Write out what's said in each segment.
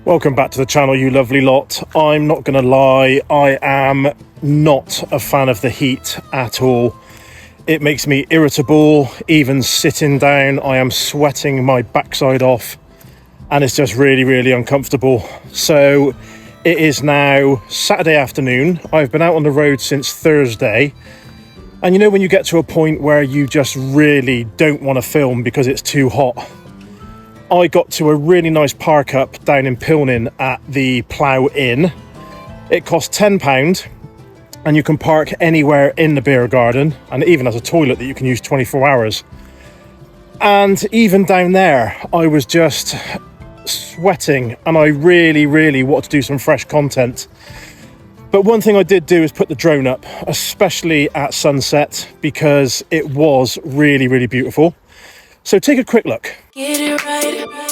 Welcome back to the channel, you lovely lot. I'm not gonna lie, I am not a fan of the heat at all. It makes me irritable, even sitting down. I am sweating my backside off and it's just really uncomfortable. So it is now Saturday afternoon. I've been out on the road since Thursday. And you know when you get to a point where you just really don't want to film because it's too hot? I got to a really nice park up down in Pilnin at the Plough Inn. It costs £10 and you can park anywhere in the beer garden, and it even has a toilet that you can use 24 hours. And even down there, I was just sweating and I really wanted to do some fresh content. But one thing I did do is put the drone up, especially at sunset, because it was really beautiful. So take a quick look. Get it right. Get it right.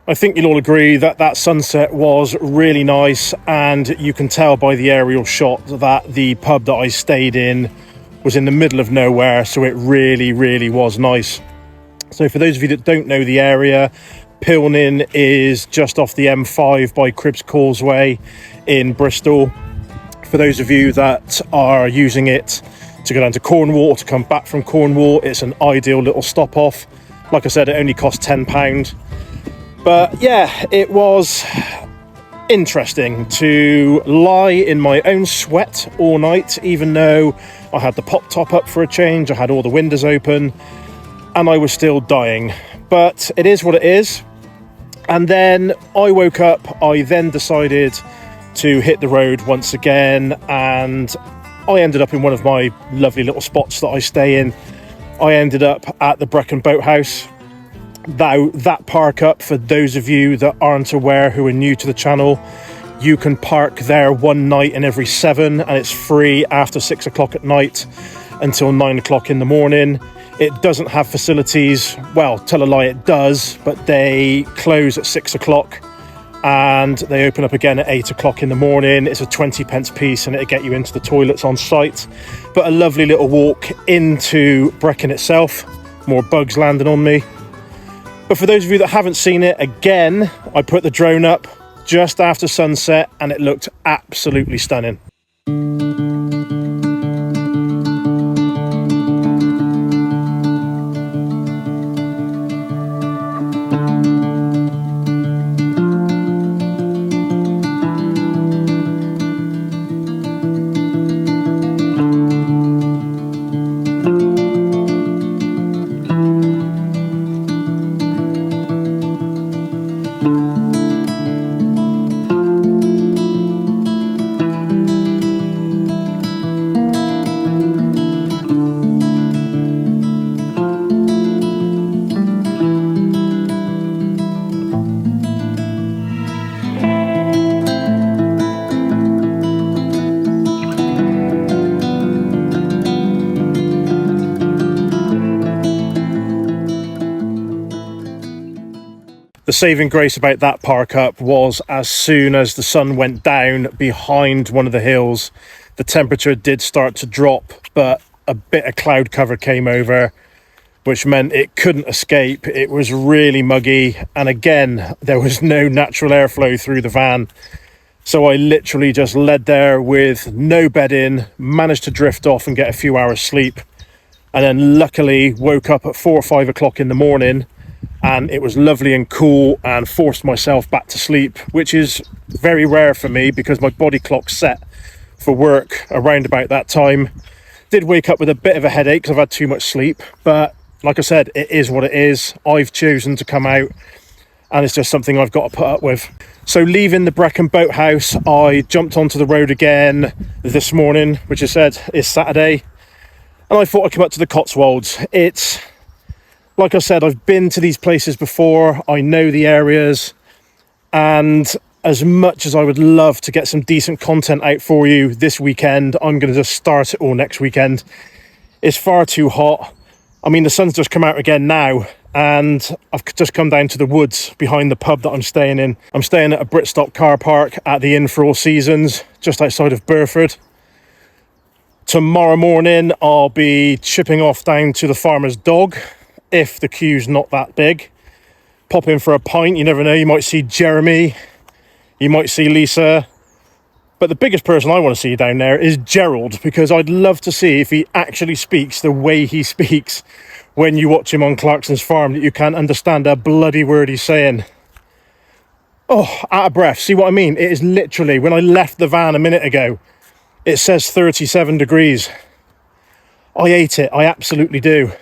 I think you'll all agree that that sunset was really nice, and you can tell by the aerial shot that the pub that I stayed in was in the middle of nowhere, so it really was nice. So for those of you that don't know the area, Pilnin is just off the M5 by Cribbs Causeway in Bristol. For those of you that are using it to go down to Cornwall or to come back from Cornwall, it's an ideal little stop off. Like I said, it only costs £10. But yeah, it was interesting to lie in my own sweat all night, even though I had the pop top up for a change, I had all the windows open, and I was still dying. But it is what it is. And then I woke up, I then decided to hit the road once again, and I ended up in one of my lovely little spots that I stay in. I ended up at the Brecon Boathouse. Now, that park up, for those of you that aren't aware, who are new to the channel, you can park there one night in every 7, and it's free after 6 o'clock at night until 9 o'clock in the morning. It doesn't have facilities. Well, tell a lie, it does, but they close at 6 o'clock and they open up again at 8 o'clock in the morning. It's a 20p piece and it'll get you into the toilets on site. But a lovely little walk into Brecon itself. More bugs landing on me. But for those of you that haven't seen it, again, I put the drone up just after sunset and it looked absolutely stunning. The saving grace about that park up was as soon as the sun went down behind one of the hills, the temperature did start to drop, but a bit of cloud cover came over, which meant it couldn't escape. It was really muggy, and again, there was no natural airflow through the van. So I literally just led there with no bed in, managed to drift off and get a few hours sleep, and then luckily woke up at 4 or 5 o'clock in the morning and it was lovely and cool, and forced myself back to sleep, which is very rare for me because my body clock's set for work around about that time. Did wake up with a bit of a headache because I've had too much sleep, but like I said, it is what it is. I've chosen to come out, and it's just something I've got to put up with. So leaving the Brecon boathouse, I jumped onto the road again this morning, which I said is Saturday, and I thought I'd come up to the Cotswolds. It's, like I said, I've been to these places before, I know the areas, and as much as I would love to get some decent content out for you this weekend, I'm going to just start it all next weekend. It's far too hot. I mean, the sun's just come out again now, and I've just come down to the woods behind the pub that I'm staying in. I'm staying at a Britstop car park at the Inn for All Seasons, just outside of Burford. Tomorrow morning, I'll be chipping off down to the Farmer's Dog, if the queue's not that big. Pop in for a pint, you never know, you might see Jeremy, you might see Lisa. But the biggest person I want to see down there is Gerald, because I'd love to see if he actually speaks the way he speaks when you watch him on Clarkson's farm, that you can't understand a bloody word he's saying. Oh, out of breath. See what I mean? It is literally, when I left the van a minute ago, it says 37 degrees. I hate it. I absolutely do.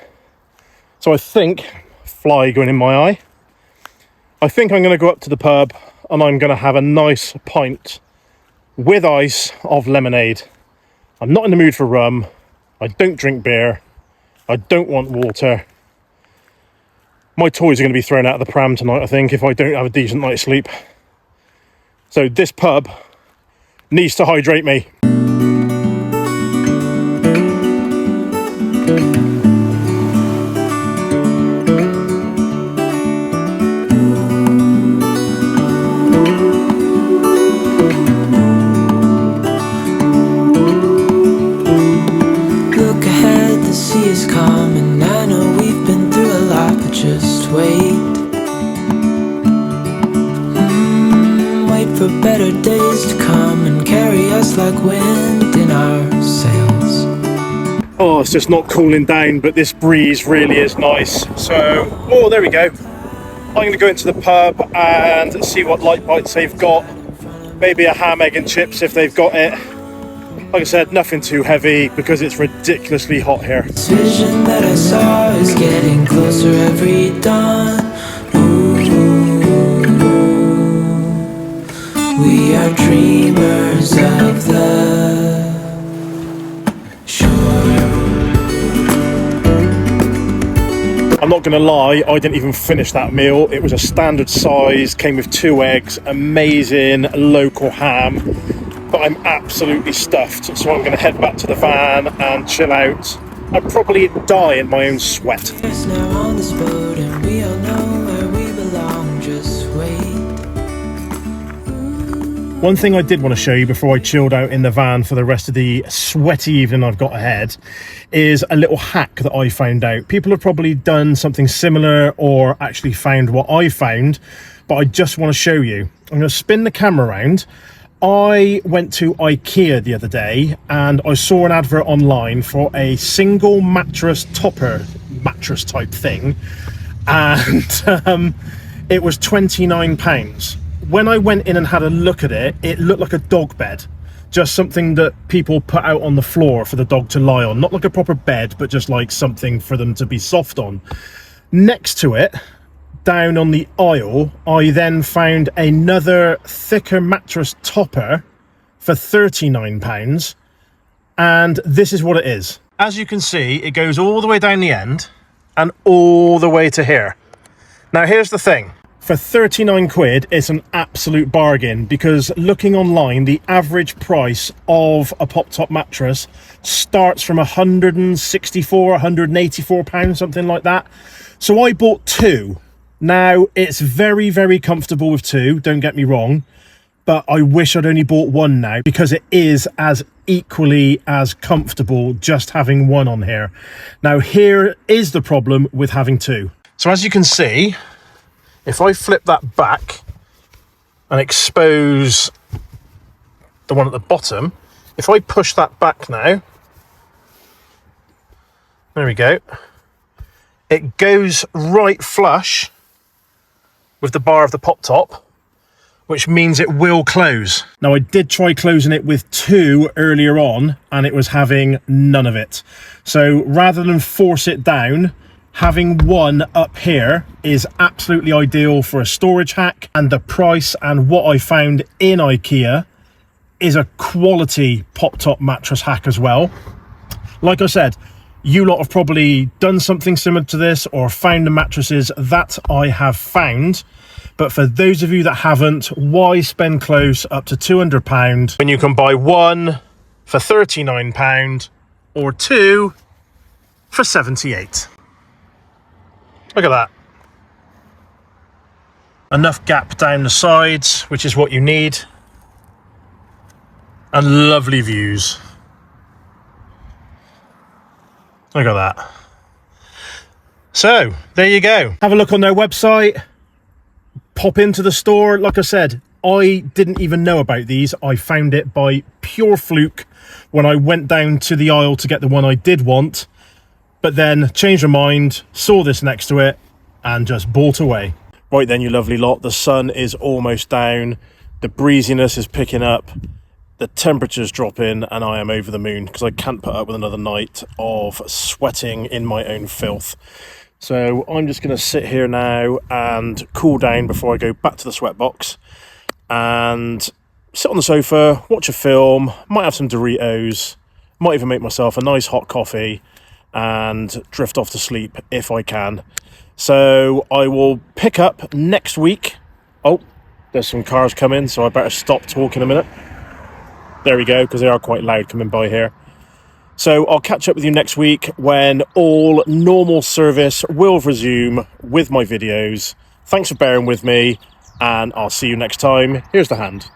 So I think, fly going in my eye, I think I'm going to go up to the pub and I'm going to have a nice pint with ice of lemonade. I'm not in the mood for rum. I don't drink beer. I don't want water. My toys are going to be thrown out of the pram tonight, I think, if I don't have a decent night's sleep. So this pub needs to hydrate me. For better days to come and carry us like wind in our sails. Oh, it's just not cooling down, but this breeze really is nice. So, oh, there we go. I'm going to go into the pub and see what light bites they've got. Maybe a ham, egg and chips if they've got it. Like I said, nothing too heavy because it's ridiculously hot here. This vision that I saw is getting closer every dawn. We are dreamers of the shore. I'm not going to lie, I didn't even finish that meal. It was a standard size, came with 2 eggs, amazing local ham. But I'm absolutely stuffed, so I'm going to head back to the van and chill out. I'd probably die in my own sweat. It's now on this boat and we all know where we belong. Just wait. One thing I did want to show you before I chilled out in the van for the rest of the sweaty evening I've got ahead is a little hack that I found out. People have probably done something similar or actually found what I found, but I just want to show you. I'm going to spin the camera around. I went to IKEA the other day and I saw an advert online for a single mattress topper mattress type thing, and it was £29. When I went in and had a look at it, it looked like a dog bed. Just something that people put out on the floor for the dog to lie on. Not like a proper bed, but just like something for them to be soft on. Next to it, down on the aisle, I then found another thicker mattress topper for £39. And this is what it is. As you can see, it goes all the way down the end and all the way to here. Now, here's the thing. For 39 quid, it's an absolute bargain, because looking online, the average price of a pop top mattress starts from 164, 184 pounds, something like that. So I bought 2. Now, it's very, very comfortable with 2, don't get me wrong, but I wish I'd only bought 1 now, because it is as equally as comfortable just having 1 on here. Now, here is the problem with having 2. So as you can see, if I flip that back and expose the one at the bottom, if I push that back now, there we go, it goes right flush with the bar of the pop top, which means it will close. Now, I did try closing it with 2 earlier on, and it was having none of it. So rather than force it down, having 1 up here is absolutely ideal for a storage hack, and the price and what I found in IKEA is a quality pop top mattress hack as well. Like I said, you lot have probably done something similar to this or found the mattresses that I have found. But for those of you that haven't, why spend close up to £200 when you can buy 1 for £39 or 2 for £78? Look at that. Enough gap down the sides, which is what you need. And lovely views. Look at that. So, there you go. Have a look on their website. Pop into the store. Like I said, I didn't even know about these. I found it by pure fluke when I went down to the aisle to get the one I did want. But then changed my mind, saw this next to it, and just bought away. Right then, you lovely lot. The sun is almost down. The breeziness is picking up. The temperature's dropping, and I am over the moon because I can't put up with another night of sweating in my own filth. So I'm just going to sit here now and cool down before I go back to the sweatbox and sit on the sofa, watch a film, might have some Doritos, might even make myself a nice hot coffee and drift off to sleep if I can. So I will pick up next week. Oh, there's some cars coming, so I better stop talking a minute. There we go, because they are quite loud coming by here. So I'll catch up with you next week when all normal service will resume with my videos. Thanks for bearing with me, and I'll see you next time. Here's the hand.